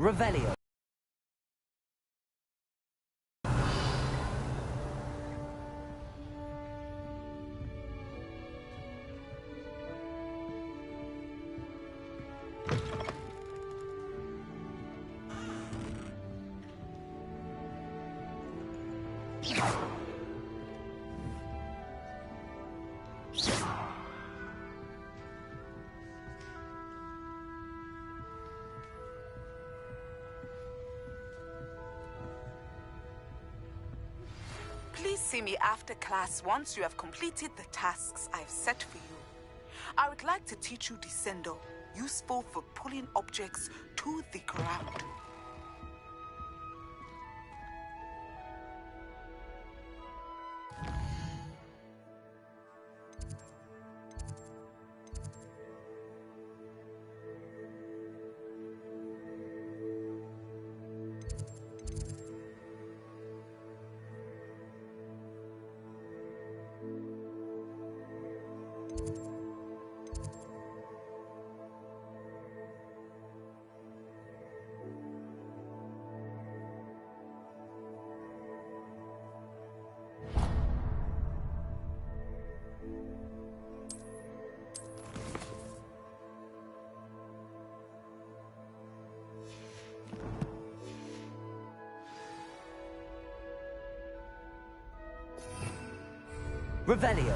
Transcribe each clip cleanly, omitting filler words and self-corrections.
Revelio. Please see me after class once you have completed the tasks I've set for you. I would like to teach you Descendo, useful for pulling objects to the ground. Revelio.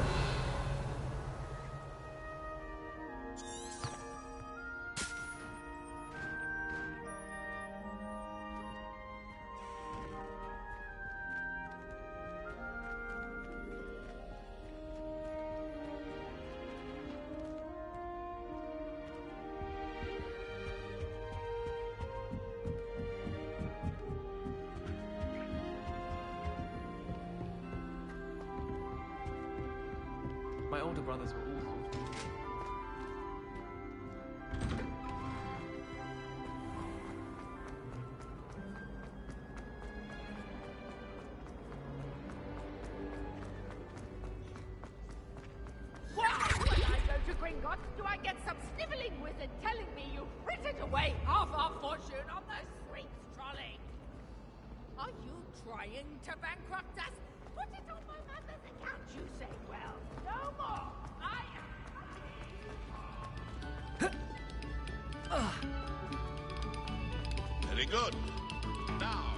My older brothers were all When I go to Gringotts, do I get some sniveling wizard telling me you frittered away half our fortune on the sweets trolley? Are you trying to bankrupt us? Put it on my mother's account, you say. Well, no more. I am. Very good. Now.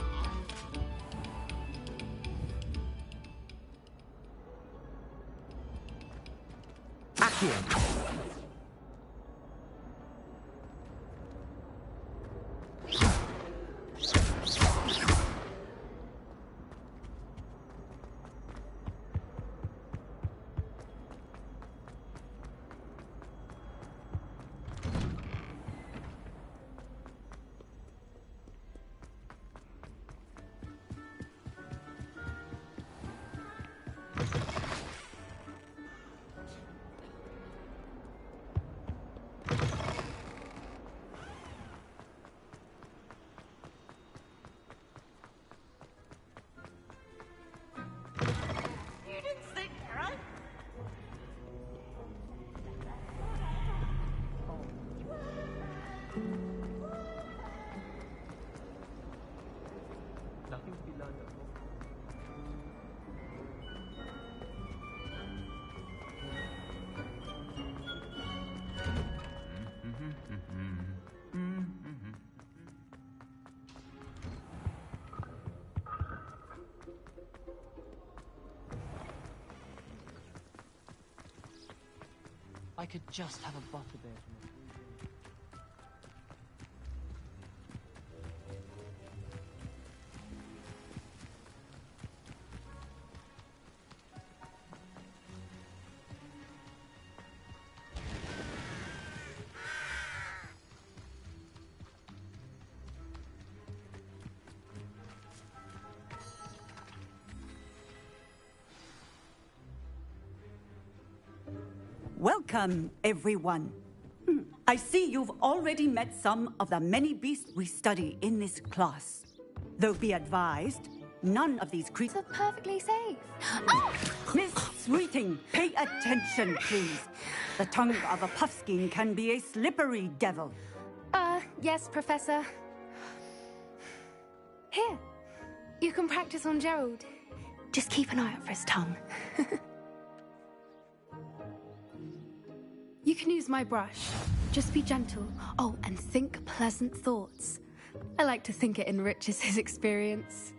Accio. nothing to be learned at home. I could just have a butterbeer from a freezer. Welcome, everyone. I see you've already met some of the many beasts we study in this class. Though be advised, none of these creatures are perfectly safe. Miss Sweeting, pay attention, please. The tongue of a puffskein can be a slippery devil. Yes, Professor. Here, you can practice on Gerald. Just keep an eye out for his tongue. You can use my brush. Just be gentle. Oh, and think pleasant thoughts. I like to think it enriches his experience.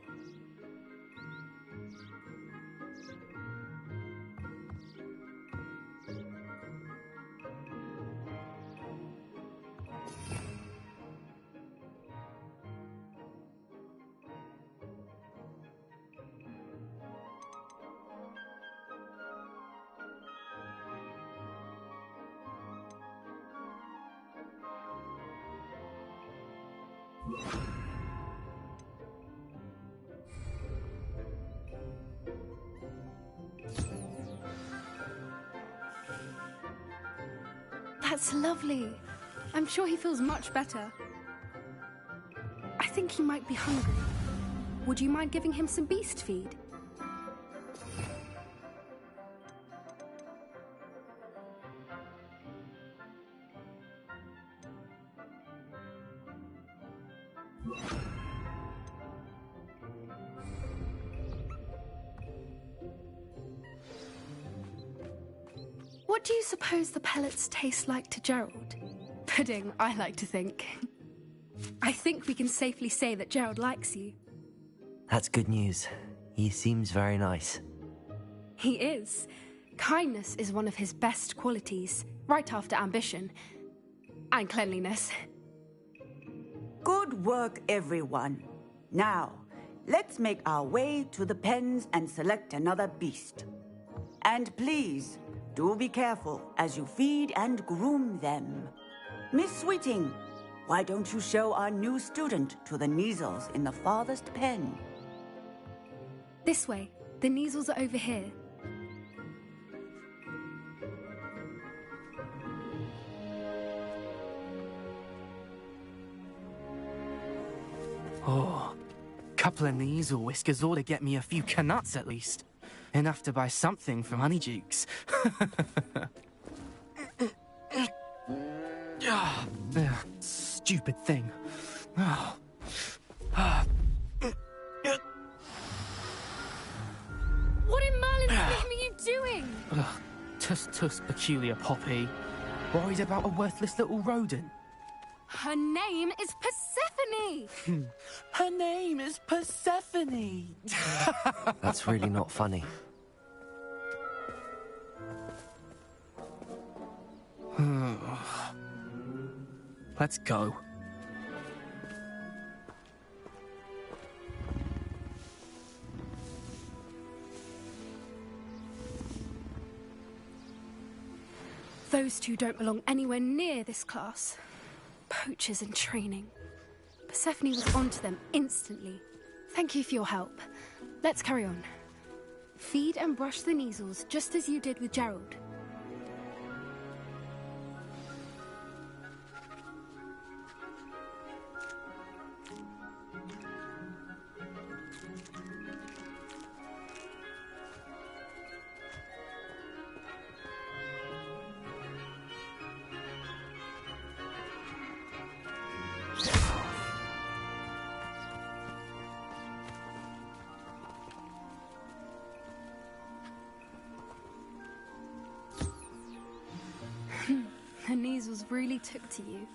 That's lovely. I'm sure he feels much better. I think he might be hungry. Would you mind giving him some beast feed? What do you suppose the pellets taste like to Gerald? Pudding, I like to think. I think we can safely say that Gerald likes you. That's good news. He seems very nice. He is. Kindness is one of his best qualities, right after ambition. And cleanliness. Good work, everyone. Now, let's make our way to the pens and select another beast. And please, do be careful as you feed and groom them. Miss Sweeting, why don't you show our new student to the Kneazles in the farthest pen? This way. The Kneazles are over here. Oh, couple of Kneazle whiskers ought to get me a few canuts at least. Enough to buy something from Honeydukes. Stupid thing. What in Merlin's name are you doing? Tuss, peculiar poppy. Worried about a worthless little rodent. Her name is Persephone! Her name is Persephone! That's really not funny. Let's go. Those two don't belong anywhere near this class. Poachers in training. Persephone was onto them instantly. Thank you for your help. Let's carry on. Feed and brush the Kneazles just as you did with Gerald. The Kneazles really took to you.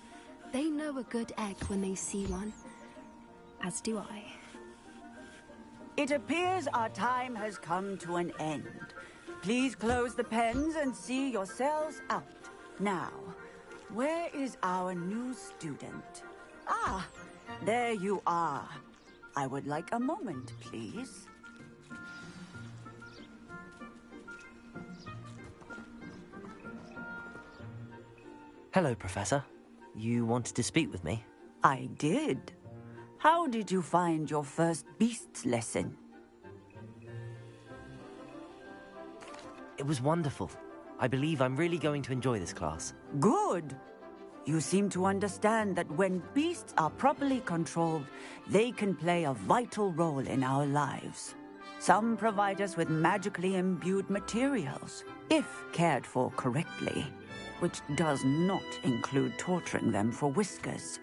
They know a good egg when they see one. As do I. It appears our time has come to an end. Please close the pens and see yourselves out. Now, where is our new student? Ah, there you are. I would like a moment, please. Hello, Professor. You wanted to speak with me? I did. How did you find your first beasts lesson? It was wonderful. I believe I'm really going to enjoy this class. Good. You seem to understand that when beasts are properly controlled, they can play a vital role in our lives. Some provide us with magically imbued materials, if cared for correctly, which does not include torturing them for whiskers.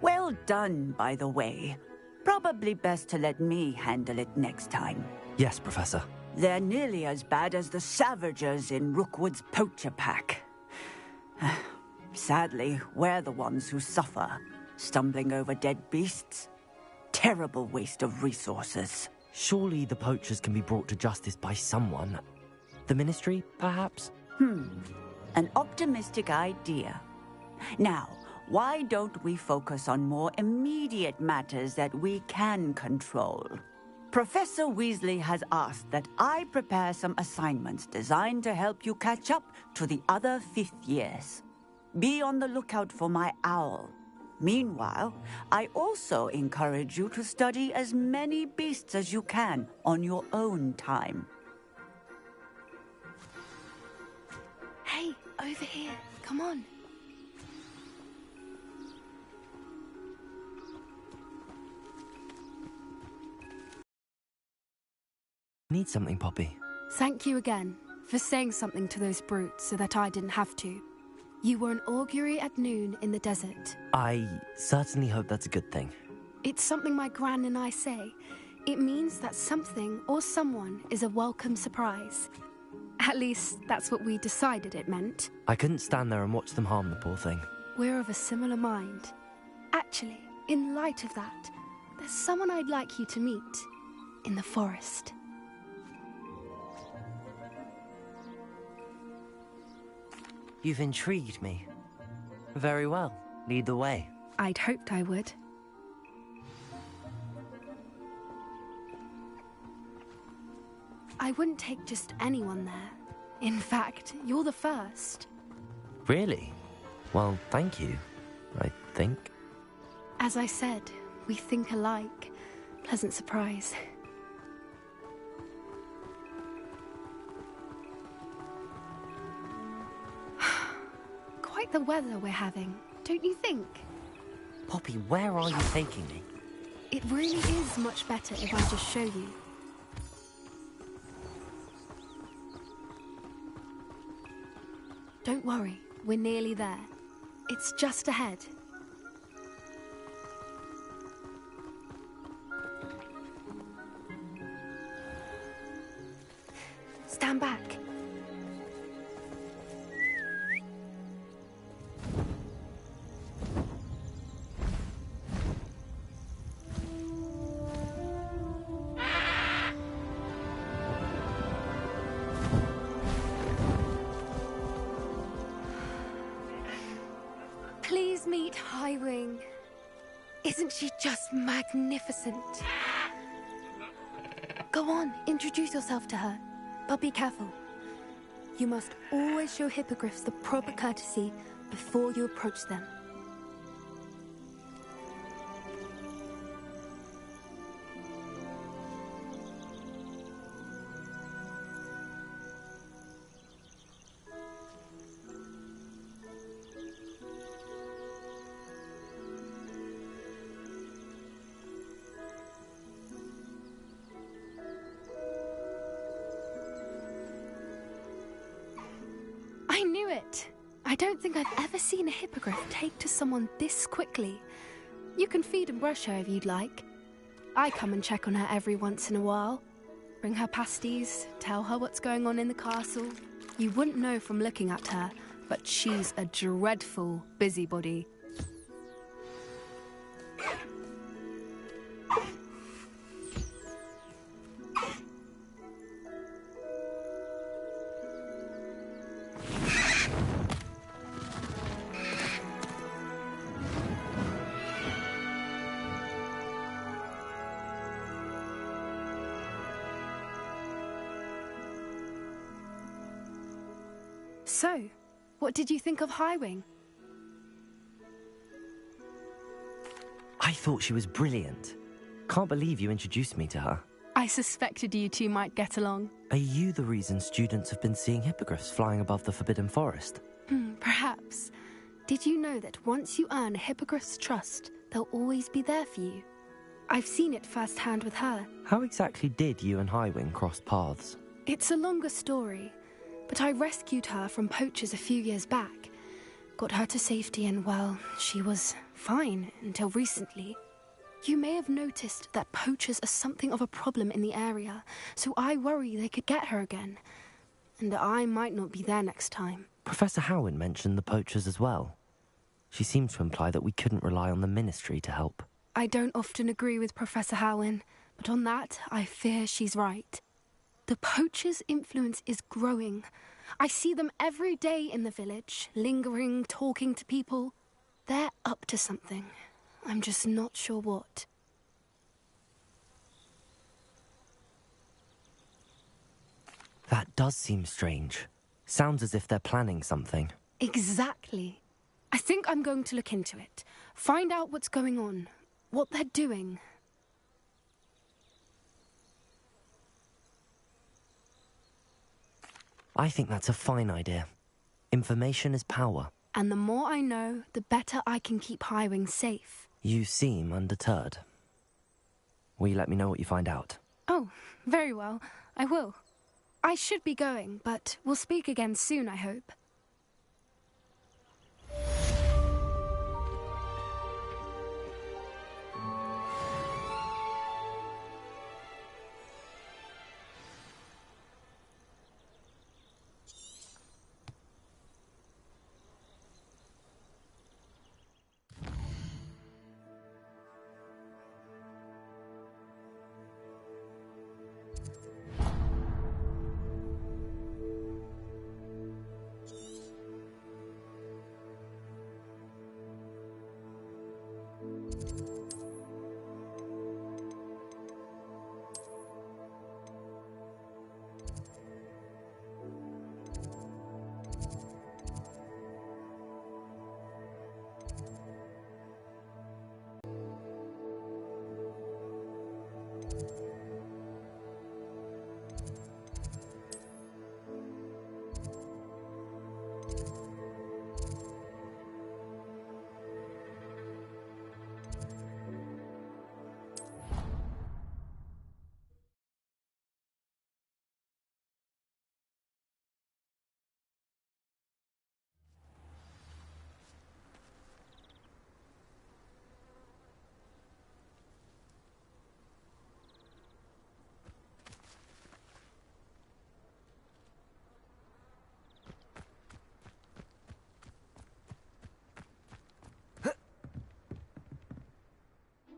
Well done, by the way. Probably best to let me handle it next time. Yes, Professor. They're nearly as bad as the Savagers in Rookwood's poacher pack. Sadly, we're the ones who suffer, stumbling over dead beasts. Terrible waste of resources. Surely the poachers can be brought to justice by someone. The Ministry, perhaps? An optimistic idea. Now, why don't we focus on more immediate matters that we can control? Professor Weasley has asked that I prepare some assignments designed to help you catch up to the other 5th years. Be on the lookout for my owl. Meanwhile, I also encourage you to study as many beasts as you can on your own time. Hey, over here. Come on. Need something, Poppy? Thank you again for saying something to those brutes so that I didn't have to. You were an augury at noon in the desert. I certainly hope that's a good thing. It's something my gran and I say. It means that something or someone is a welcome surprise. At least, that's what we decided it meant. I couldn't stand there and watch them harm the poor thing. We're of a similar mind. Actually, in light of that, there's someone I'd like you to meet. In the forest. You've intrigued me. Very well. Lead the way. I'd hoped I would. I wouldn't take just anyone there. In fact, you're the first. Really? Well, thank you, I think. As I said, we think alike. Pleasant surprise. Quite the weather we're having, don't you think? Poppy, where are you taking me? It really is much better if I just show you. Don't worry, we're nearly there. It's just ahead. Stand back. Please meet Highwing. Isn't she just magnificent? Go on, introduce yourself to her. But be careful. You must always show hippogriffs the proper courtesy before you approach them. I knew it! I don't think I've ever seen a hippogriff take to someone this quickly. You can feed and brush her if you'd like. I come and check on her every once in a while. Bring her pasties, tell her what's going on in the castle. You wouldn't know from looking at her, but she's a dreadful busybody. So, what did you think of Highwing? I thought she was brilliant. Can't believe you introduced me to her. I suspected you two might get along. Are you the reason students have been seeing hippogriffs flying above the Forbidden Forest? Perhaps. Did you know that once you earn a hippogriff's trust, they'll always be there for you? I've seen it firsthand with her. How exactly did you and Highwing cross paths? It's a longer story, but I rescued her from poachers a few years back. Got her to safety and, well, she was fine until recently. You may have noticed that poachers are something of a problem in the area, so I worry they could get her again. And I might not be there next time. Professor Howin mentioned the poachers as well. She seemed to imply that we couldn't rely on the Ministry to help. I don't often agree with Professor Howin, but on that, I fear she's right. The poachers' influence is growing. I see them every day in the village, lingering, talking to people. They're up to something. I'm just not sure what. That does seem strange. Sounds as if they're planning something. Exactly. I think I'm going to look into it. Find out what's going on, what they're doing. I think that's a fine idea. Information is power. And the more I know, the better I can keep Highwing safe. You seem undeterred. Will you let me know what you find out? Oh, very well. I will. I should be going, but we'll speak again soon, I hope.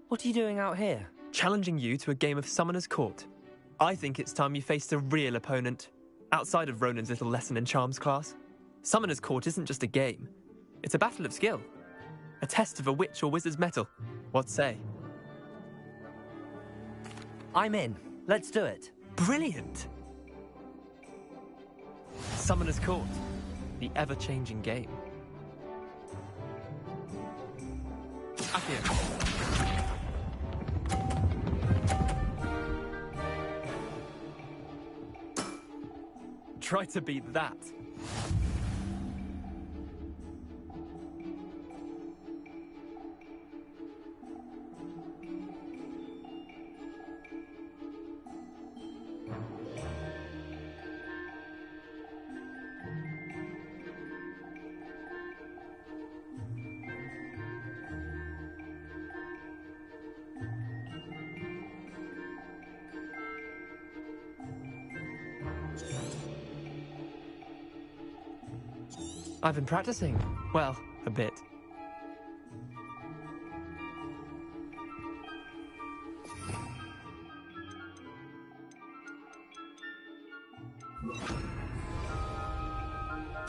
What are you doing out here? Challenging you to a game of Summoner's Court. I think it's time you faced a real opponent, outside of Ronan's little lesson in charms class. Summoner's Court isn't just a game. It's a battle of skill. A test of a witch or wizard's mettle. What say? I'm in. Let's do it. Brilliant! Summoner's Court. The ever-changing game. Accio. Try to beat that. I've been practicing. Well, a bit.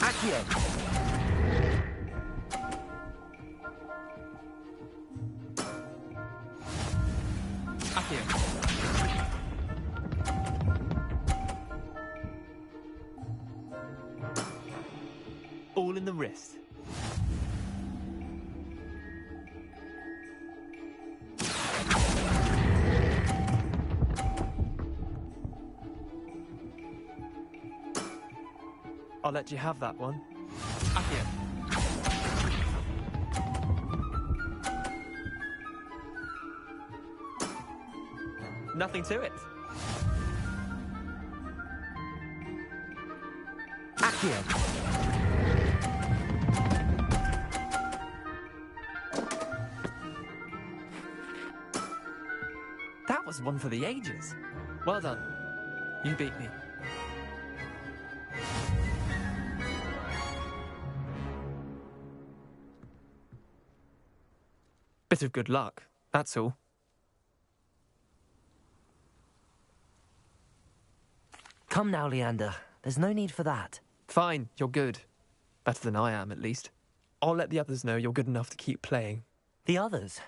Accio. Accio. All in the wrist. I'll let you have that one. Accio. Nothing to it. Accio. one for the ages. Well done. You beat me. Bit of good luck, that's all. Come now, Leander. There's no need for that. Fine, you're good. Better than I am, at least. I'll let the others know you're good enough to keep playing. The others?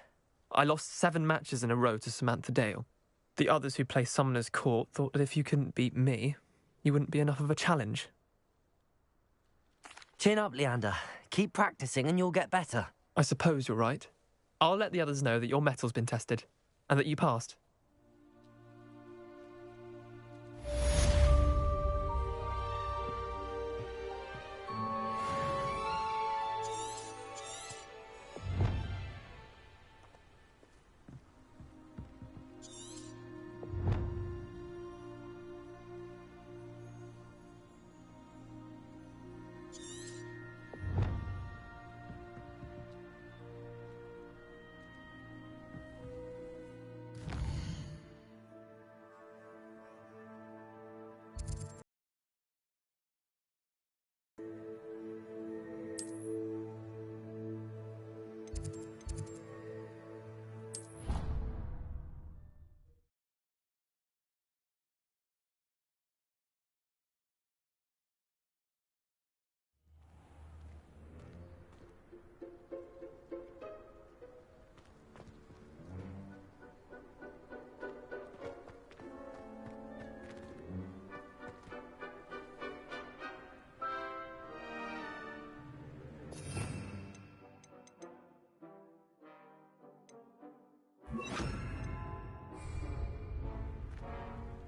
I lost 7 matches in a row to Samantha Dale. The others who play Summoner's Court thought that if you couldn't beat me, you wouldn't be enough of a challenge. Chin up, Leander. Keep practicing and you'll get better. I suppose you're right. I'll let the others know that your metal's been tested, and that you passed.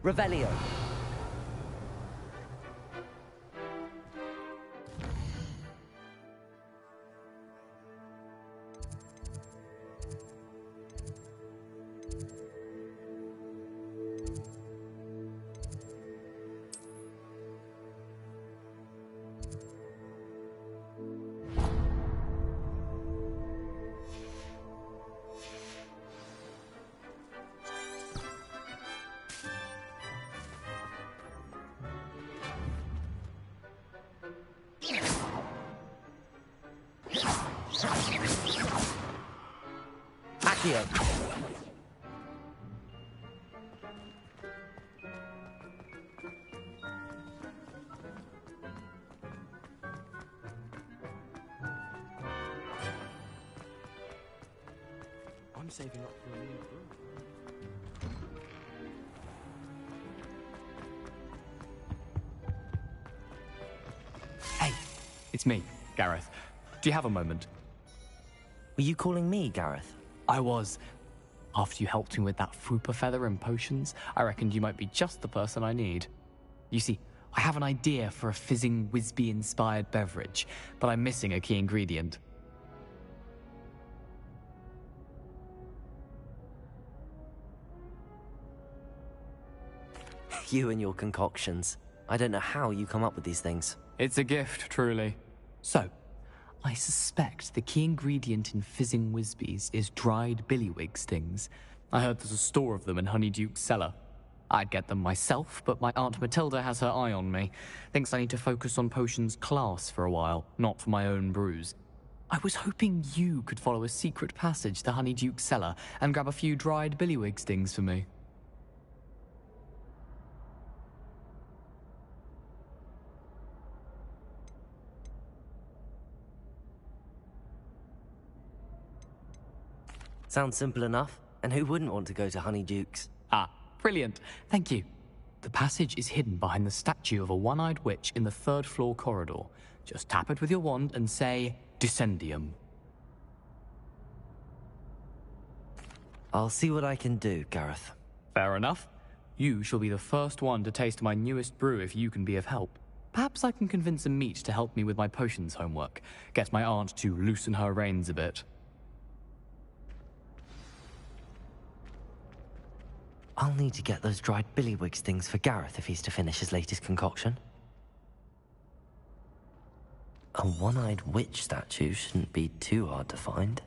Revelio. Accio. I'm saving up for a new brew. Hey, it's me, Gareth. Do you have a moment? Were you calling me, Gareth? I was. After you helped me with that Fupa feather and potions, I reckoned you might be just the person I need. You see, I have an idea for a fizzing Whizbee-inspired beverage, but I'm missing a key ingredient. You and your concoctions. I don't know how you come up with these things. It's a gift, truly. So, I suspect the key ingredient in fizzing Whizbees is dried billywig stings. I heard there's a store of them in Honeyduke's cellar. I'd get them myself, but my Aunt Matilda has her eye on me. Thinks I need to focus on potions class for a while, not for my own brews. I was hoping you could follow a secret passage to Honeyduke's cellar and grab a few dried billywig stings for me. Sounds simple enough. And who wouldn't want to go to Honeyduke's? Ah, brilliant. Thank you. The passage is hidden behind the statue of a one-eyed witch in the 3rd floor corridor. Just tap it with your wand and say, Descendium. I'll see what I can do, Gareth. Fair enough. You shall be the first one to taste my newest brew if you can be of help. Perhaps I can convince a meat to help me with my potions homework. Get my aunt to loosen her reins a bit. I'll need to get those dried billywig stings for Gareth if he's to finish his latest concoction. A one-eyed witch statue shouldn't be too hard to find.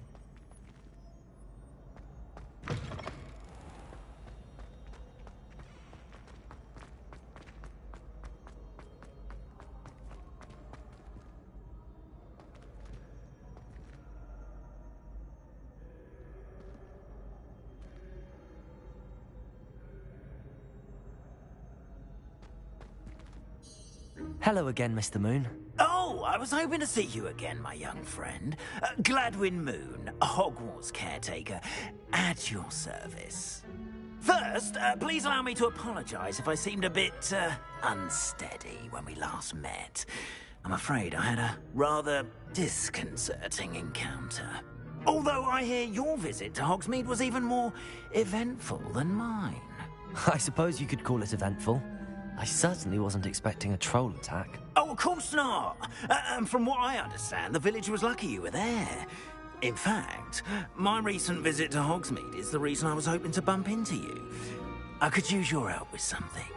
Hello again, Mr. Moon. Oh, I was hoping to see you again, my young friend. Gladwin Moon, Hogwarts caretaker, at your service. First, please allow me to apologize if I seemed a bit, unsteady when we last met. I'm afraid I had a rather disconcerting encounter. Although I hear your visit to Hogsmeade was even more eventful than mine. I suppose you could call it eventful. I certainly wasn't expecting a troll attack. Oh, of course not. And from what I understand, the village was lucky you were there. In fact, my recent visit to Hogsmeade is the reason I was hoping to bump into you. I could use your help with something.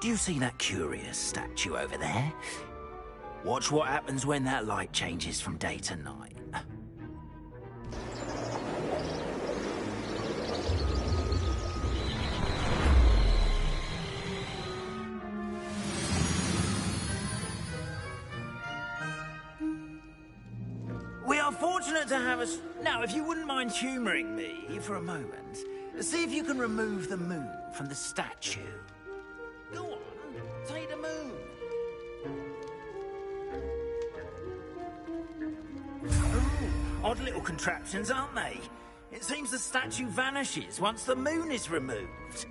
Do you see that curious statue over there? Watch what happens when that light changes from day to night. We are fortunate to have us... Now, if you wouldn't mind humouring me for a moment, see if you can remove the moon from the statue. Go on, take the moon. Ooh, odd little contraptions, aren't they? It seems the statue vanishes once the moon is removed.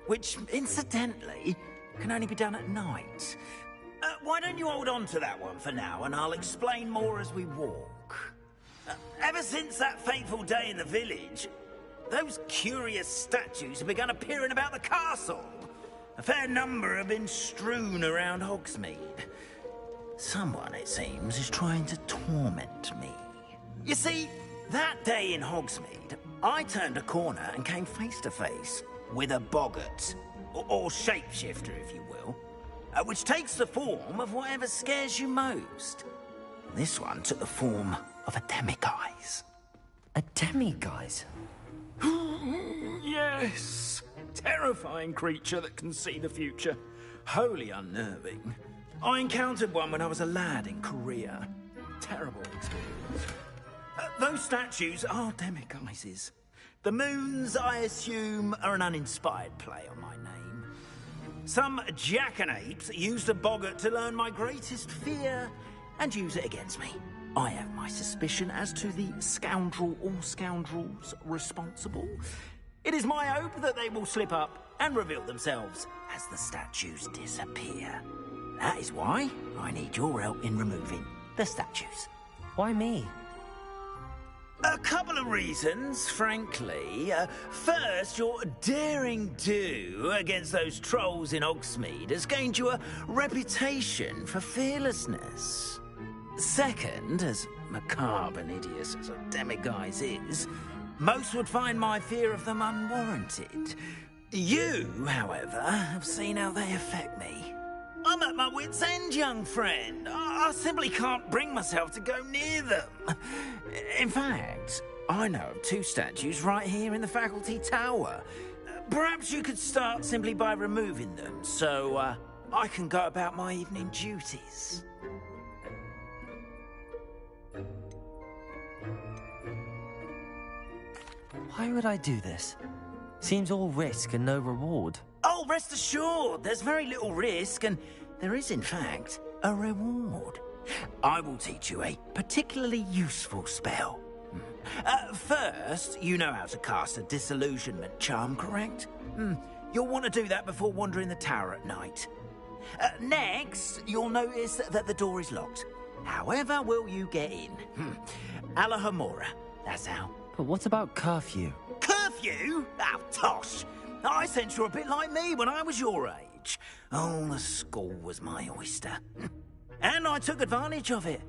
Which, incidentally, can only be done at night. Why don't you hold on to that one for now, and I'll explain more as we walk. Ever since that fateful day in the village, those curious statues have begun appearing about the castle. A fair number have been strewn around Hogsmeade. Someone, it seems, is trying to torment me. You see, that day in Hogsmeade, I turned a corner and came face to face with a boggart, or shapeshifter, if you will, which takes the form of whatever scares you most. This one took the form of a demiguise. A demiguise? Yes. Terrifying creature that can see the future. Wholly unnerving. I encountered one when I was a lad in Korea. Terrible experience. Those statues are demiguises. The moons, I assume, are an uninspired play on my name. Some jackanapes used a boggart to learn my greatest fear and use it against me. I have my suspicion as to the scoundrel or scoundrels responsible. It is my hope that they will slip up and reveal themselves as the statues disappear. That is why I need your help in removing the statues. Why me? A couple of reasons, frankly. First, your daring do against those trolls in Hogsmeade has gained you a reputation for fearlessness. Second, as macabre and hideous as a demiguise is, most would find my fear of them unwarranted. You, however, have seen how they affect me. I'm at my wit's end, young friend. I simply can't bring myself to go near them. In fact, I know of two statues right here in the faculty tower. Perhaps you could start simply by removing them, so I can go about my evening duties. Why would I do this? Seems all risk and no reward. Oh, rest assured, there's very little risk, and there is, in fact, a reward. I will teach you a particularly useful spell. First, you know how to cast a disillusionment charm, correct? You'll want to do that before wandering the tower at night. Next, you'll notice that the door is locked. However will you get in? Alahomora, that's how. But what about curfew? Curfew? Oh, tosh. I sense you're a bit like me when I was your age. Oh, the school was my oyster. And I took advantage of it.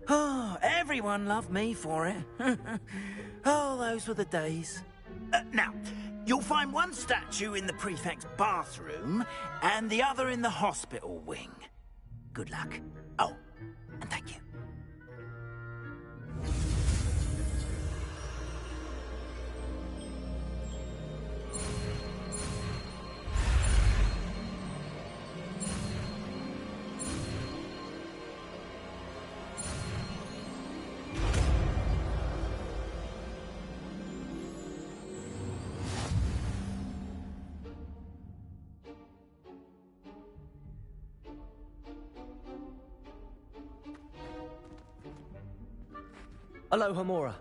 Oh, everyone loved me for it. Oh, those were the days. Now, you'll find one statue in the prefect's bathroom and the other in the hospital wing. Good luck. Oh, and thank you. Aloha Mora.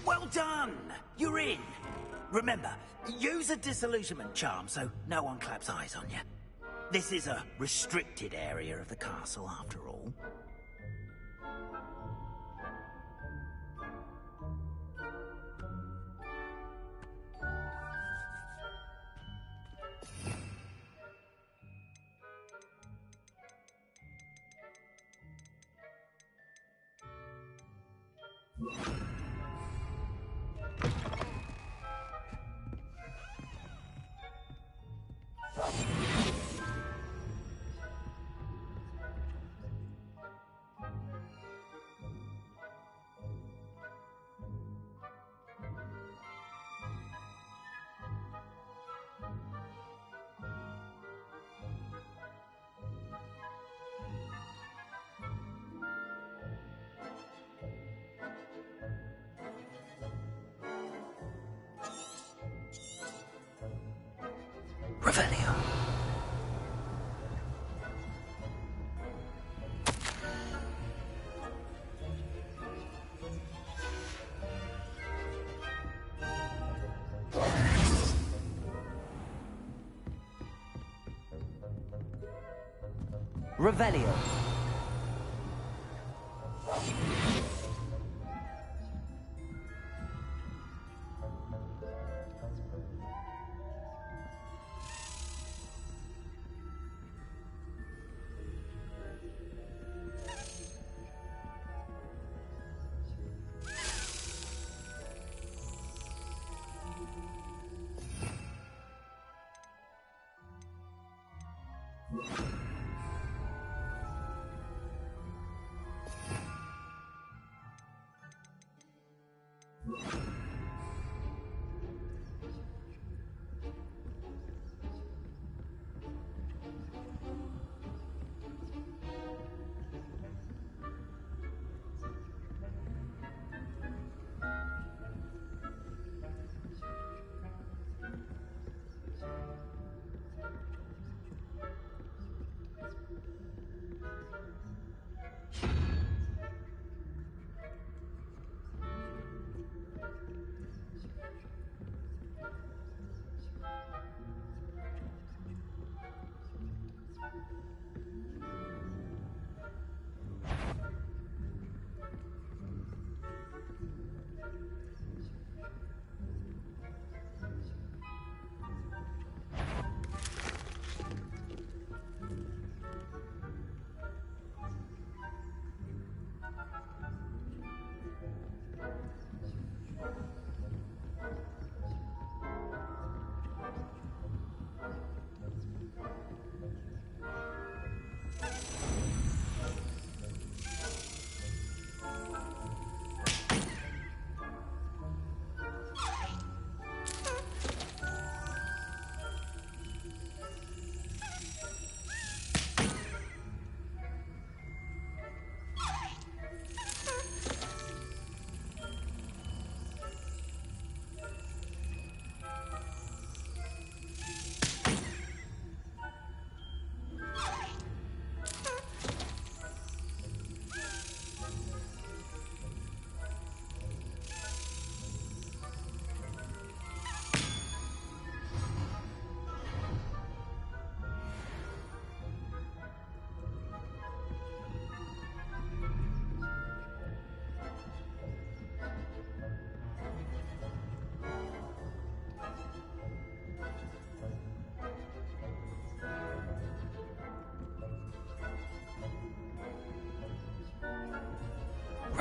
Well done! You're in. Remember, use a disillusionment charm so no one claps eyes on you. This is a restricted area of the castle, after all. Revelio.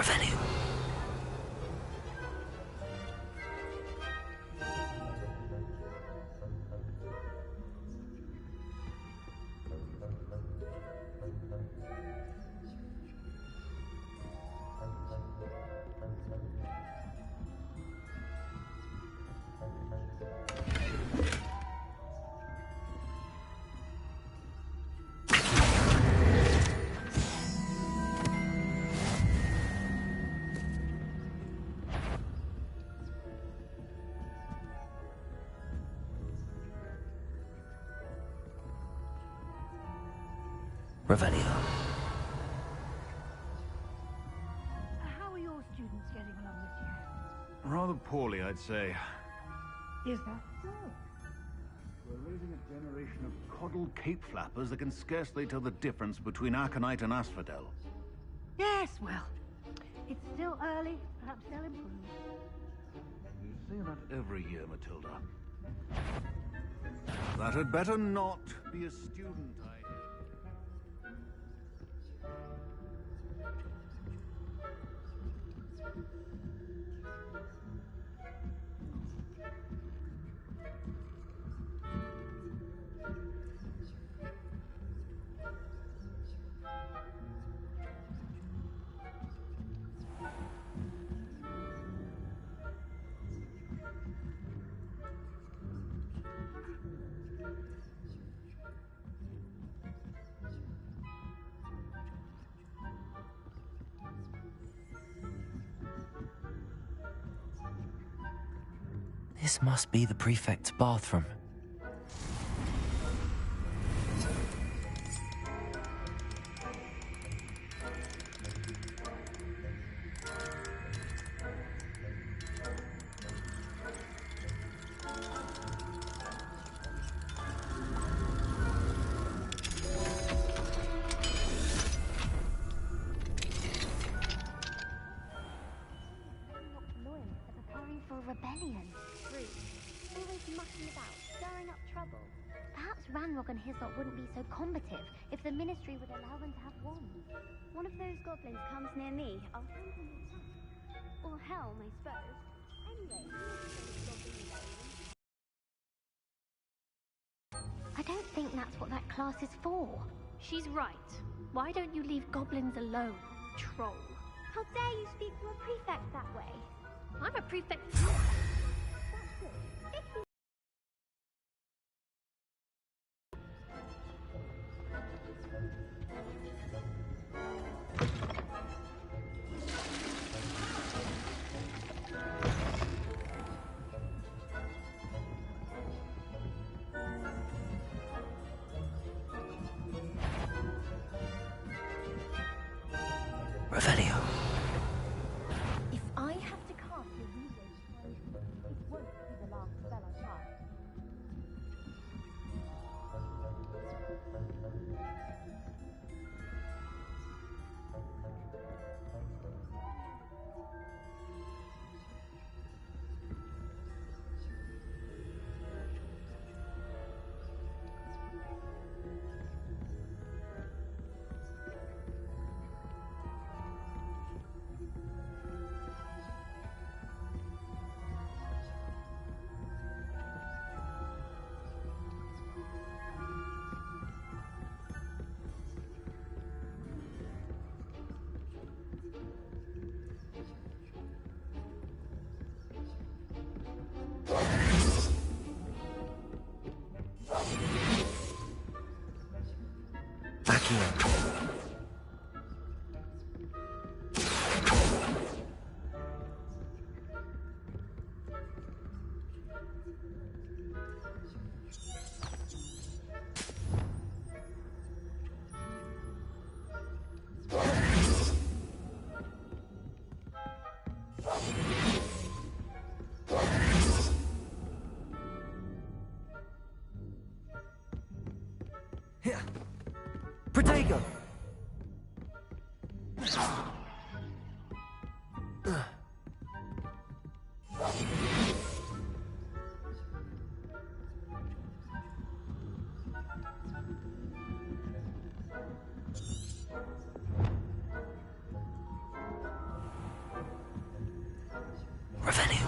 Revelio. Revelio. How are your students getting along this year? Rather poorly, I'd say. Is that so? We're raising a generation of coddled cape flappers that can scarcely tell the difference between aconite and asphodel. Yes, well, it's still early. Perhaps they'll improve. You say that every year, Matilda. That had better not be a student, I hear. This must be the prefect's bathroom. rebellion. True. Always mucking about, stirring up trouble. Perhaps Ranrock and Hislop wouldn't be so combative if the Ministry would allow them to have wands. One of those goblins comes near me, I'll send him an attack. Or helm, I suppose. Anyway, I don't think that's what that class is for. she's right. Why don't you leave goblins alone, troll? How dare you speak to a prefect that way? I'm a prefect too. That's good. If you Revelio. If I have to cast a reload behind me, it won't be the last spell I cast. Protego! Revelio.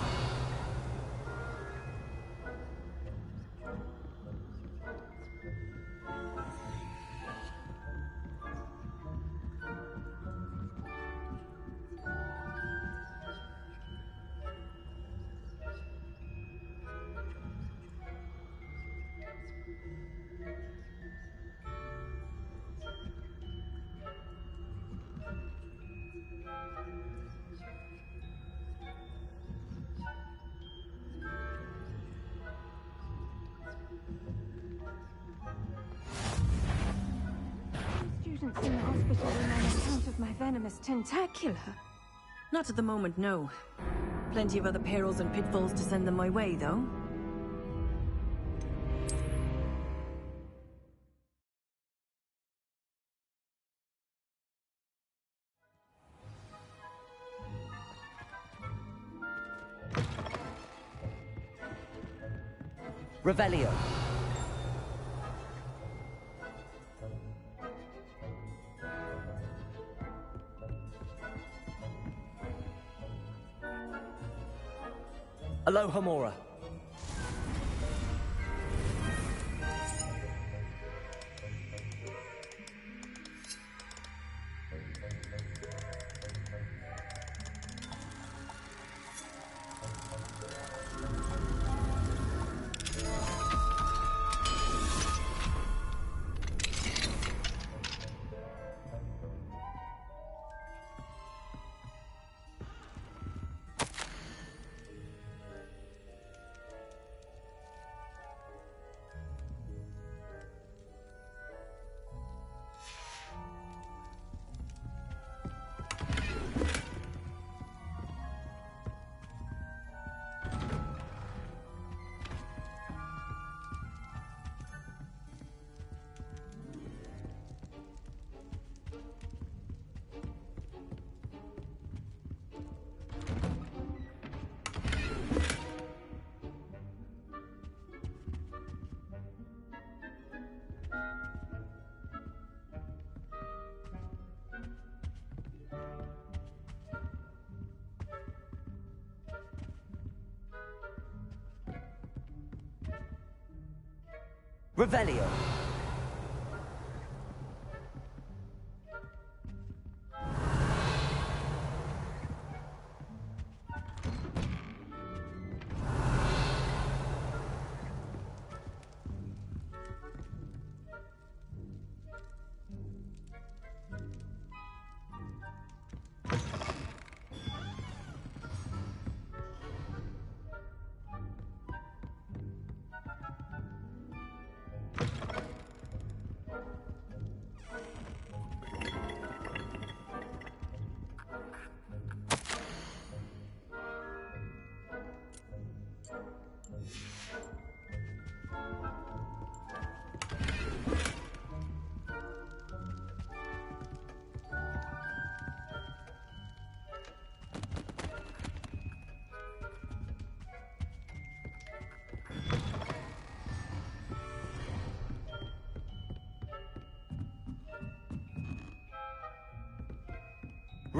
Students in the hospital were on account of my venomous tentacular. Not at the moment, no. Plenty of other perils and pitfalls to send them my way, though. Revelio. Aloha Mora. Revelio.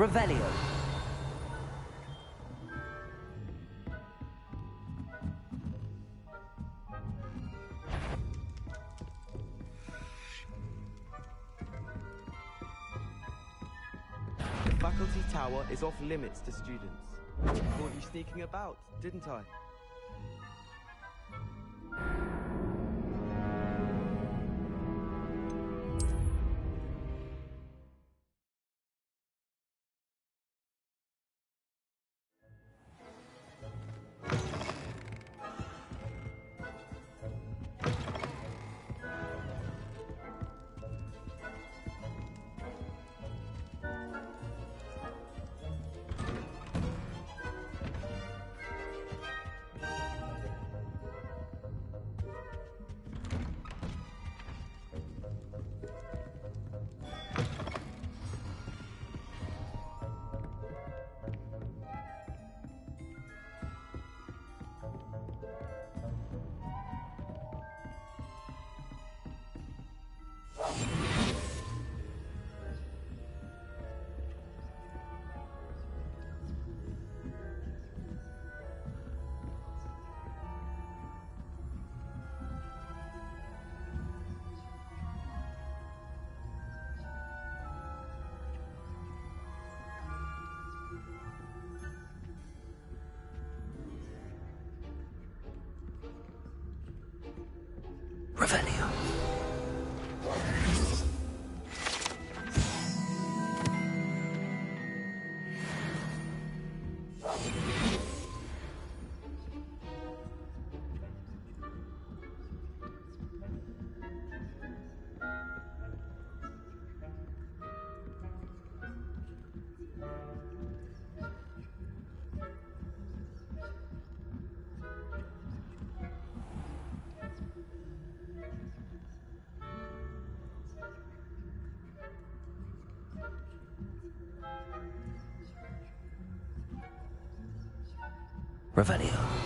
Revelio. The faculty tower is off limits to students. Caught you sneaking about, didn't I? Revelio. Revelio.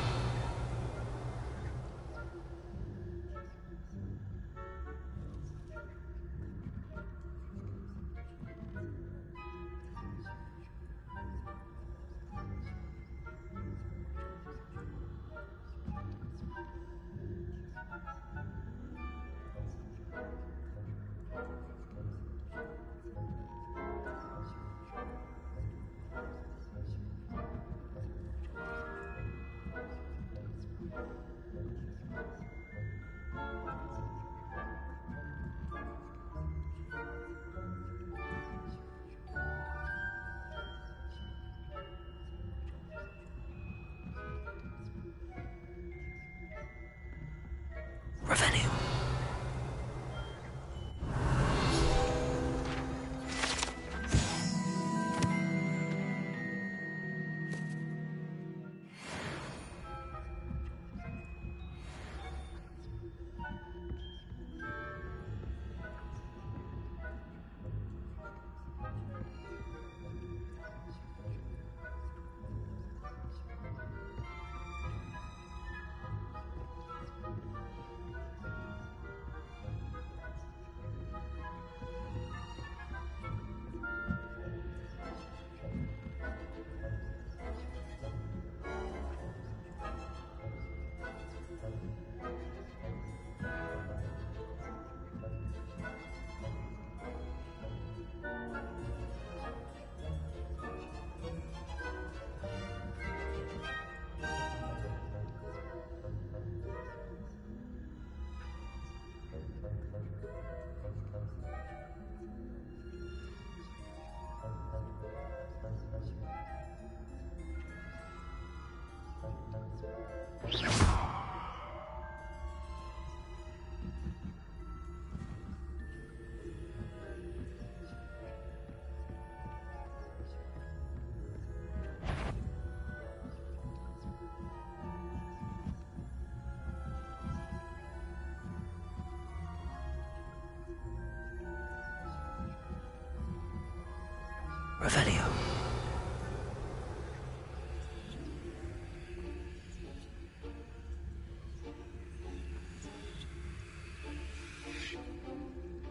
Revelio.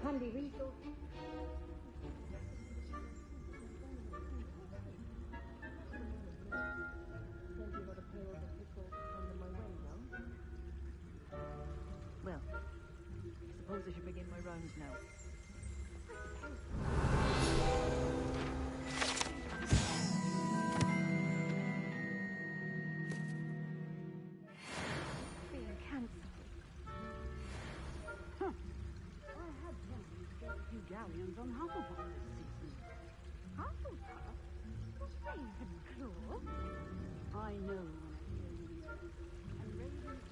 Handy resource. Well, I suppose I should begin my rounds now. Being cancelled. Huh. I had planned to get a few galleons on Hufflepuff this season. Hufflepuff? Ravenclaw? I know when I hear you. And Ravenclaw...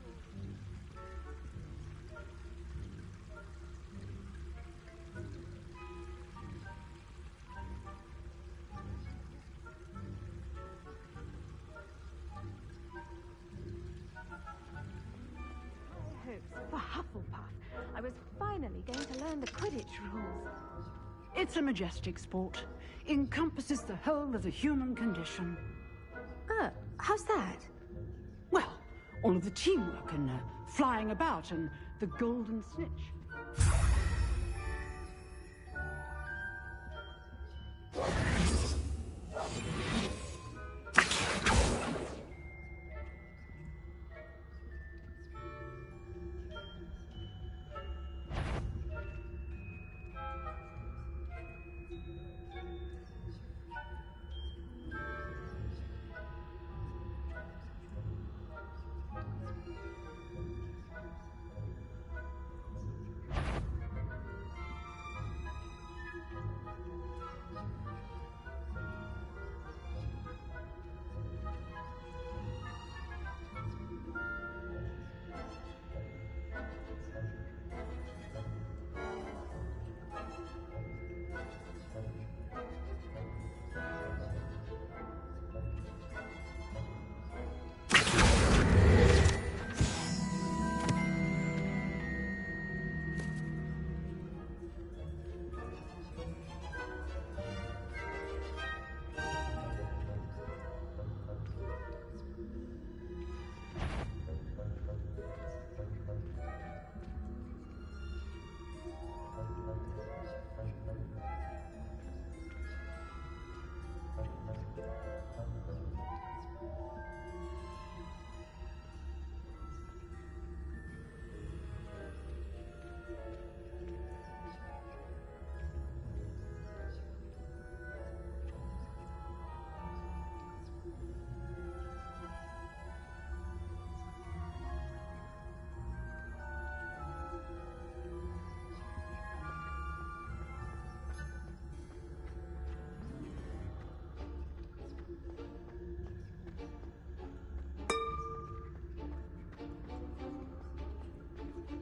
For Hufflepuff, I was finally going to learn the Quidditch rules. It's a majestic sport. Encompasses the whole of the human condition. How's that? Well, all of the teamwork and flying about and the golden snitch.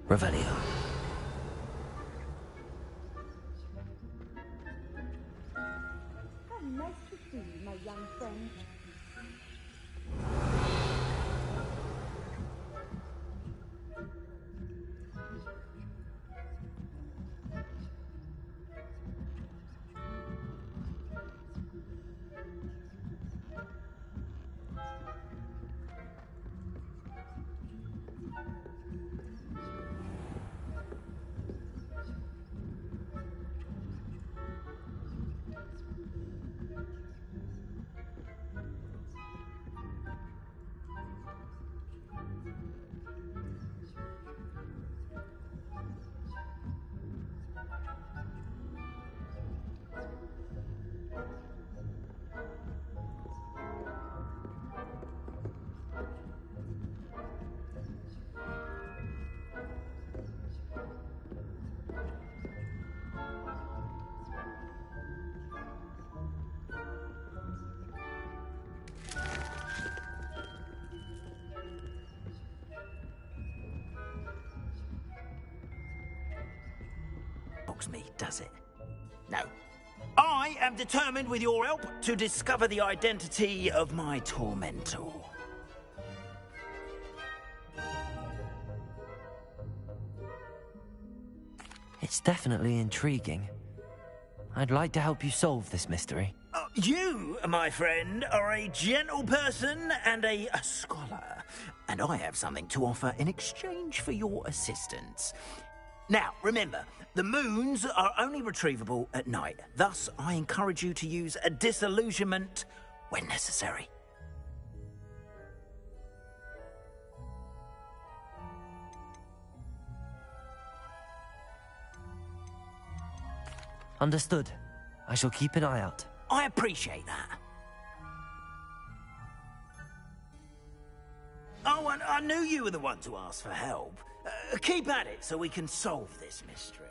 Revelio. Nice to see you, my young friend. Me, does it? No. I am determined, with your help, to discover the identity of my tormentor. It's definitely intriguing. I'd like to help you solve this mystery. You, my friend, are a gentle person and a scholar, and I have something to offer in exchange for your assistance. Now, remember, the moons are only retrievable at night. Thus, I encourage you to use a disillusionment when necessary. Understood. I shall keep an eye out. I appreciate that. Oh, and I knew you were the one to ask for help. Keep at it so we can solve this mystery.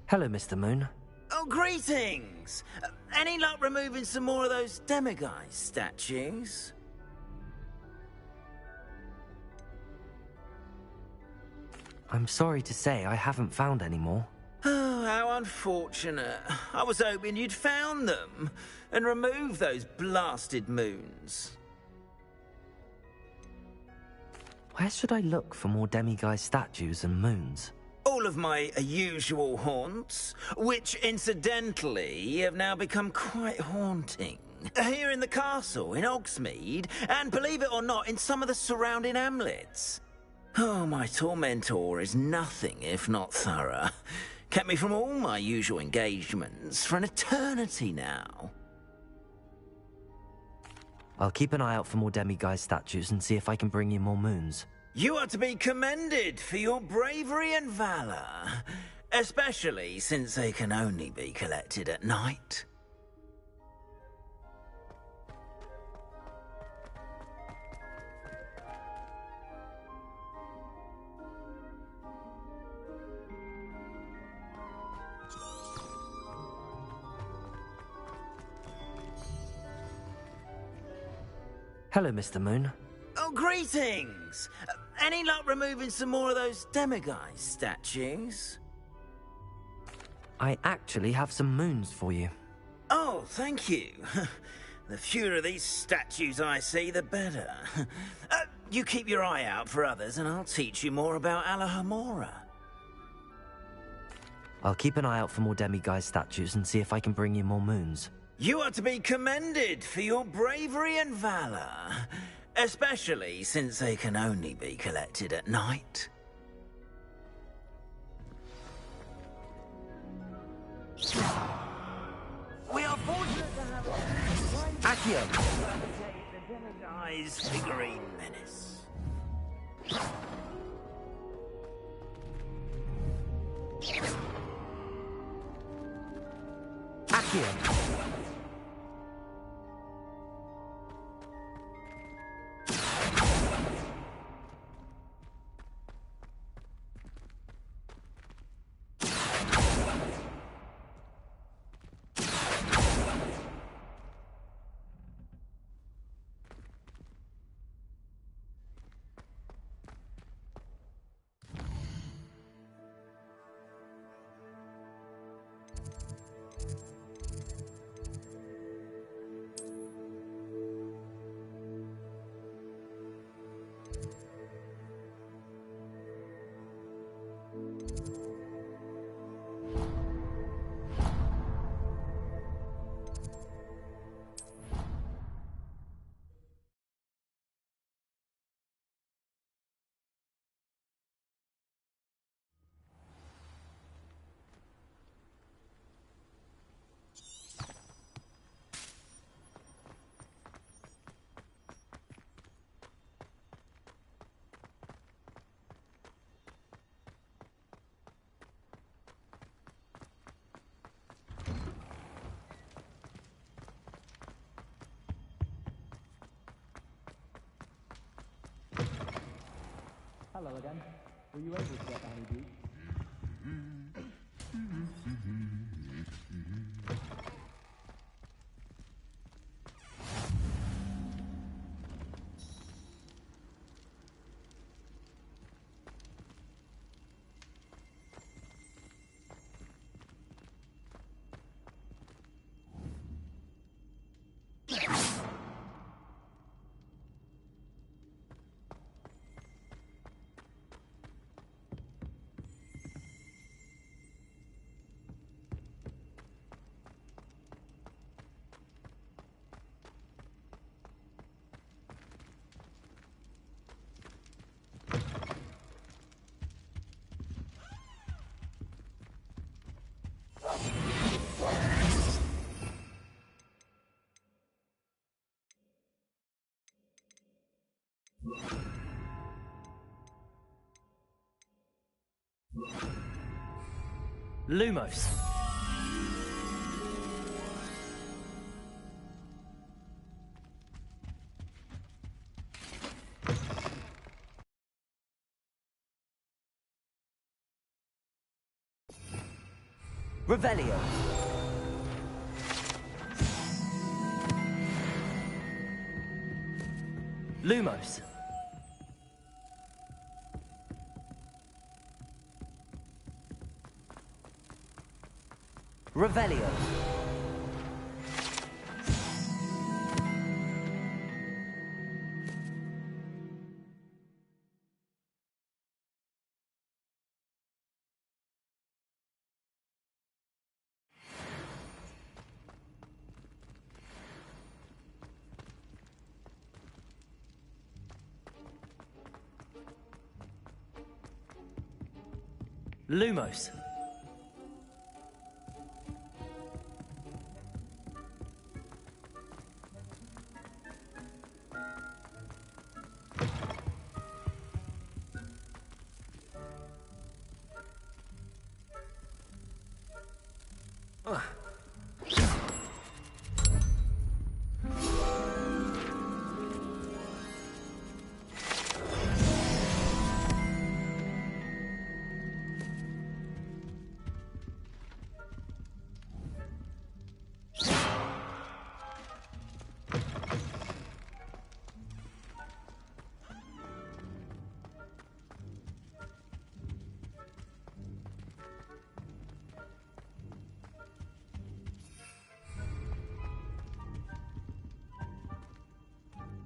Hello, Mr. Moon. Oh, greetings! Any luck removing some more of those demiguise statues? I'm sorry to say I haven't found any more. Oh, how unfortunate. I was hoping you'd found them and removed those blasted moons. Where should I look for more demiguise statues and moons? All of my usual haunts, which incidentally have now become quite haunting. Here in the castle, in Hogsmeade, and believe it or not, in some of the surrounding hamlets. Oh, my tormentor is nothing if not thorough. Kept me from all my usual engagements for an eternity now. I'll keep an eye out for more demiguise statues and see if I can bring you more moons. You are to be commended for your bravery and valor, especially since they can only be collected at night. Hello, Mr. Moon. Oh, greetings! Any luck removing some more of those demiguise statues? I actually have some moons for you. Oh, thank you. The fewer of these statues I see, the better. You keep your eye out for others, and I'll teach you more about Alahamora. I'll keep an eye out for more demiguise statues and see if I can bring you more moons. You are to be commended for your bravery and valor, especially since they can only be collected at night. We are fortunate to have Accio. the demiguise figurine menace. Accio. Hello again. Were you able to get the honeydew? Lumos. Revelio. Lumos. Revelio. Lumos.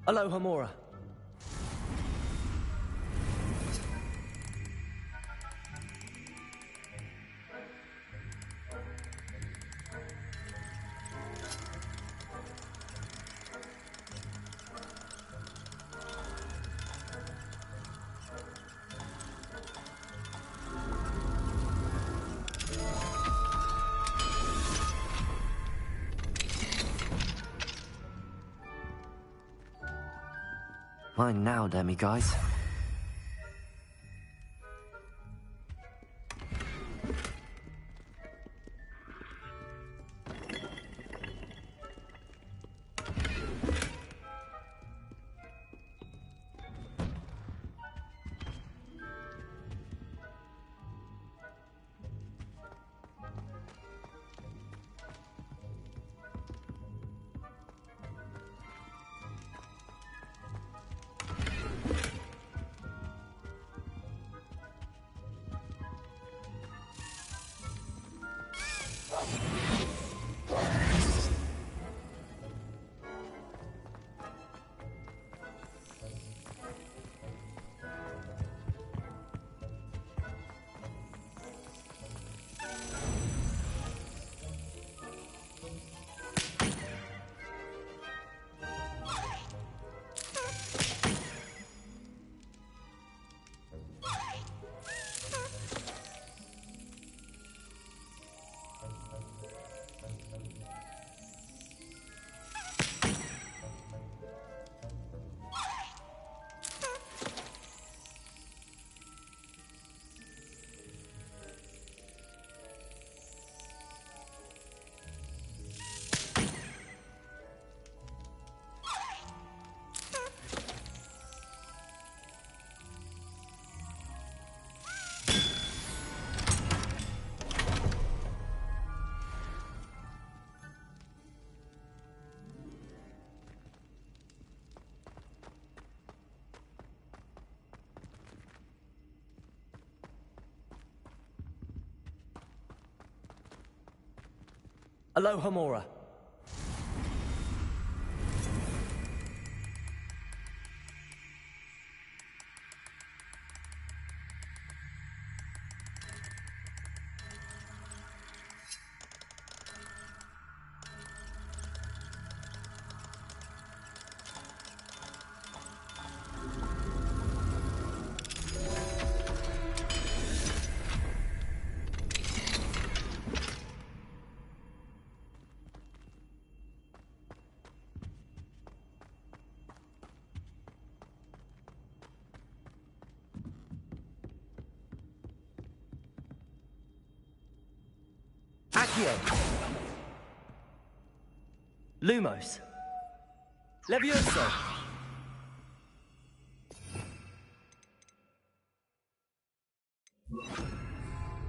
Aloha Mora. Mine now, demiguise. Aloha Mora. Accio. Lumos. Levioso.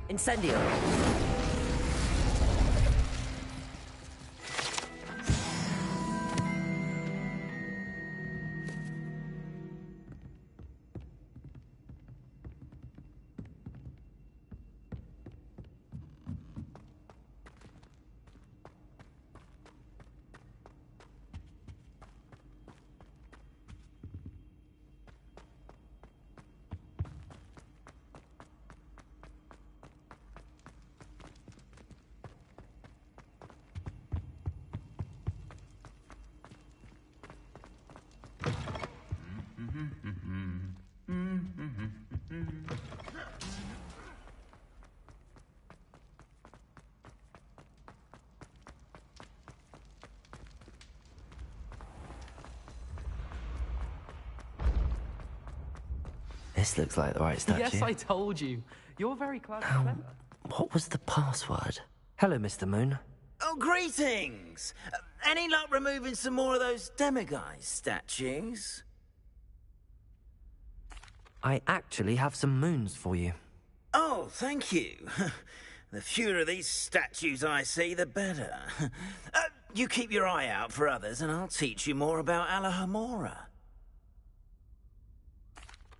Incendio. This looks like the right statue. Yes, I told you. You're very clever. What was the password? Hello, Mr. Moon. Oh, greetings! Any luck removing some more of those demiguise statues? I actually have some moons for you. Oh, thank you. The fewer of these statues I see, the better. You keep your eye out for others, and I'll teach you more about Alahamora.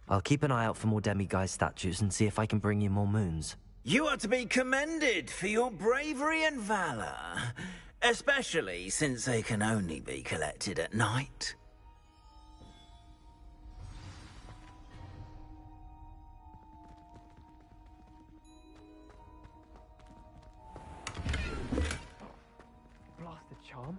I'll keep an eye out for more demiguise statues and see if I can bring you more moons. You are to be commended for your bravery and valor, especially since they can only be collected at night. Blasted charm.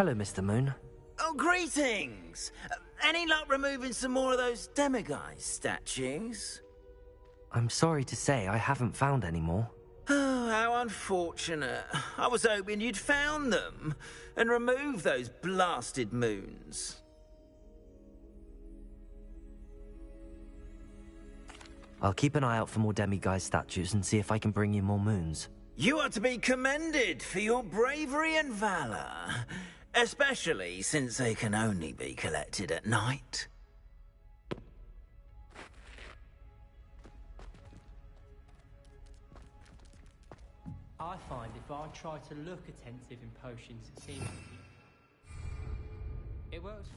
Hello, Mr. Moon. Oh, greetings! Any luck removing some more of those demiguise statues? I'm sorry to say I haven't found any more. Oh, how unfortunate. I was hoping you'd found them and removed those blasted moons. I'll keep an eye out for more demiguise statues and see if I can bring you more moons. You are to be commended for your bravery and valor, especially since they can only be collected at night. I find if I try to look attentive in potions, it seems to be... It works.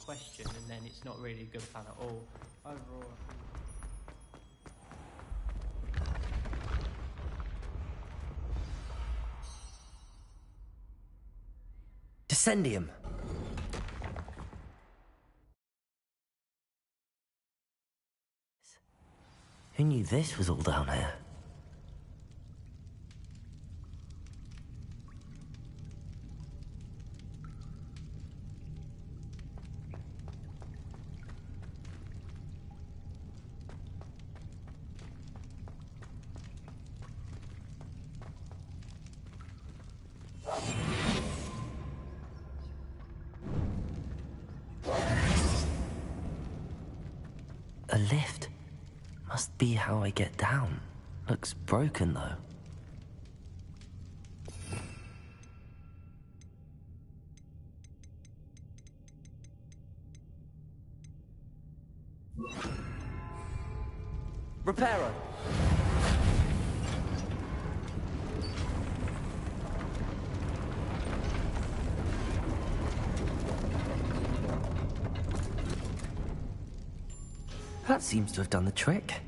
Question, and then it's not really a good plan at all. Overall, Descendium. Who knew this was all down here? A lift. Must be how I get down. Looks broken, though. Reparo! That seems to have done the trick.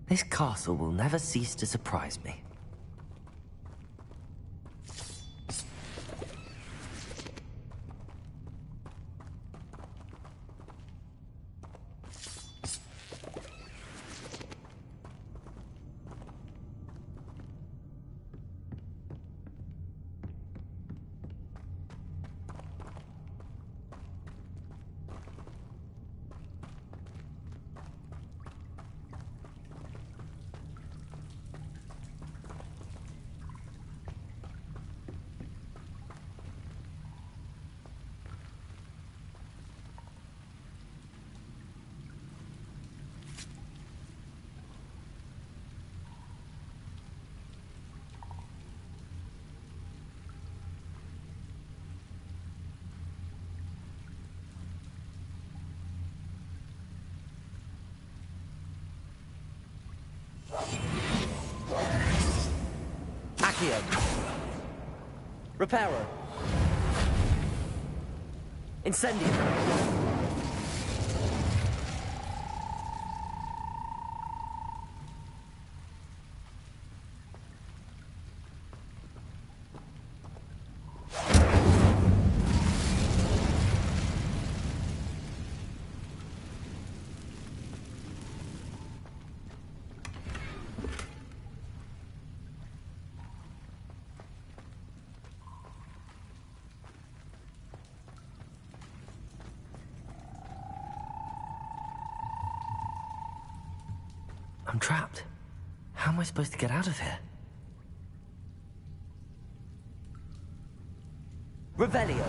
This castle will never cease to surprise me. Accio. Reparo. Incendio. I'm trapped. How am I supposed to get out of here? Revelio.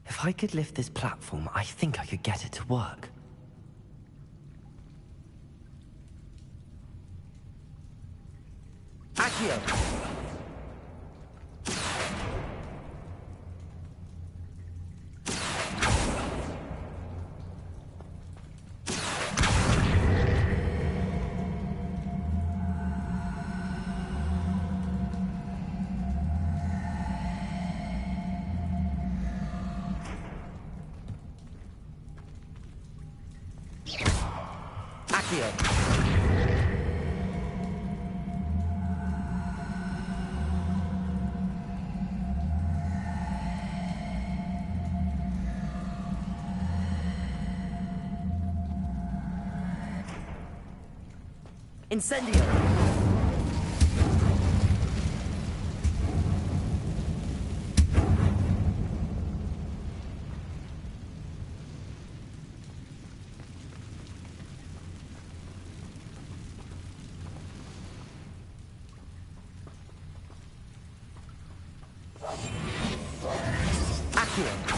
If I could lift this platform, I think I could get it to work. Accio. Incendio. Accio.